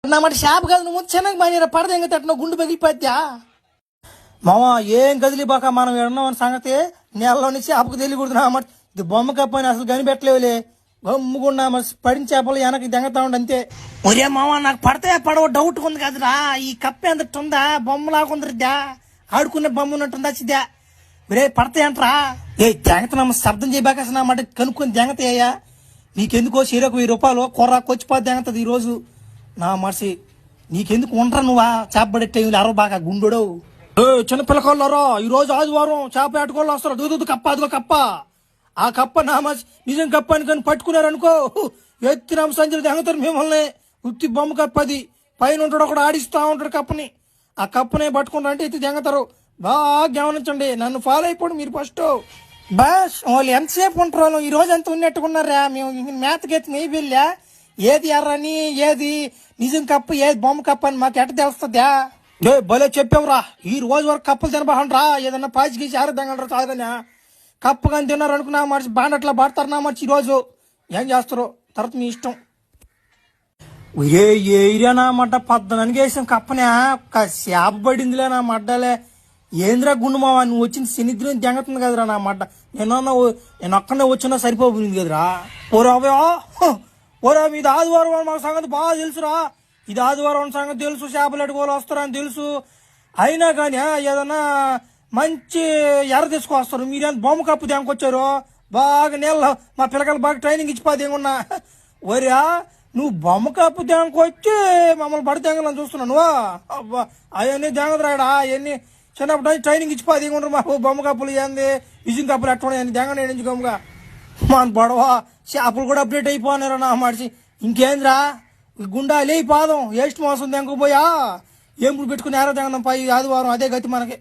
నా మాట షాప్ కాదు నువ్వు చిన్నగా మానేరా పడద ఇంకా తట్టిన గుండు పగిలిపోద్దా మామ ఏం కదిలిబాక మనం ఎడున్నామని సంగతి నెలలోని చేపకు తెలియకూడదు నా మాట ఇది బొమ్మ కప్ప అని అసలు కనిపెట్టలేవులే గమ్ముకున్నా పడిన చేపలు వెనక్కి దెంగతా ఉండి అంతే ఒరే మామ నాకు పడతాయా పడవ డౌట్ ఉంది కదరా ఈ కప్ప ఎంత ఉందా బొమ్మ లాగుందిద్దా ఆడుకునే బొమ్మ ఉన్నట్టుందా చిద్దా ఒరే పడతాయంటరా ఏ దెంగతనమ్మ శబ్దం చేయబాక అసలు నా మాట కనుక్కొని దెంగతాయ్యా నీకెందుకో చీరకు 1000 రూపాయలు కొర్రాకు వచ్చిపోద్ది దెంగతుంది ఈరోజు నా మనిషి నీకెందుకు ఉండరా నువ్వా చేప పడేట్టే అరవ బాగా గుండెడు చిన్న పిల్లకాళ్ళరా ఈ రోజు ఆదివారం చేప ఆడుకోళ్ళు వస్తారు దూదు కప్ప అదిగో కప్ప ఆ కప్ప నా మనిషి నిజం కప్ప అని కానీ పట్టుకున్నారు అనుకో ఎత్తినామ సంజలు దెంగతారు మిమ్మల్ని ఉత్తి బొమ్మ కప్ప అది పైన ఉంటాడు ఒకడు ఆడిస్తూ ఉంటాడు కప్పని ఆ కప్పనే పట్టుకుంటా అంటే ఎత్తి దెంగతారు బాగా గమనించండి నన్ను ఫాలో అయిపోండి మీరు ఫస్ట్ బస్ వాళ్ళు ఎంతసేపు ఉంటారు ఈ రోజు ఎంత ఉన్నట్టుకున్నారా మేము మేతకెత్తి నెయ్యి వెళ్ళా ఏది ఎర్రని ఏది నిజం కప్పు ఏది బొమ్మ కప్పు అని మాకు ఎట్ట తెలుస్తుందా ఏ భలే చెప్పావురా ఈ రోజు వరకు కప్పులు తినబాకండ్రా ఏదన్నా పాచి గీసి ఆరోగ్యంగా తాగదనా కప్పు కానీ తిన్నారు అనుకున్నా మనిషి బాండట్లా పడతారు నా మనిషి ఈరోజు ఏం చేస్తారు తర్వాత మీ ఇష్టం ఏ ఏరియా నా మడ్డ 14 వేసాం కప్పనే ఒక చేప పడిందిలే నా మడ్డలే ఏంద్రా గుండు మావా నువ్వు వచ్చిన శనిద్రం దెంగతుంది కదరా నా మడ్డ నేను ఒక్కనే వచ్చినా సరిపోయింది కదరా ఓరా ఇది ఆదివారం మాకు సంగతి బాగా తెలుసురా ఇది ఆదివారం సంగతి తెలుసు చేపలు ఎట్టుకోవాలి వస్తారని తెలుసు అయినా కానీ ఏదన్నా మంచి ఎర్ర తీసుకొస్తారు మీరేం బొమ్మ కప్పు దెంకొచ్చారు బాగా నీళ్ళ మా పిల్లకాయలు బాగా ట్రైనింగ్ ఇచ్చిపోతే ఏమన్నా ఒరా నువ్వు బొమ్మ కప్పు దెంకొచ్చి మమ్మల్ని పడి దెంగలని చూస్తున్నావు అబ్బా అవన్నీ దెంగదురాడా అవన్నీ చిన్నప్పుడు ట్రైనింగ్ ఇచ్చిపోతే ఏమన్నారు మాకు బొమ్మ కప్పులు ఏంది విజయం కప్పులు ఎట్టుకున్నాయి దెంగ ఎంచుకోముగా మన బొడవ చేపలు కూడా అప్డేట్ అయిపోయినారా నా మనిషి ఇంకేంద్రా గుండా లేపాదం ఏస్ట్ మోసం దెంకపోయా ఏం పెట్టుకుని ఏరో దెంగదాం పై ఆదివారం అదే గతి మనకి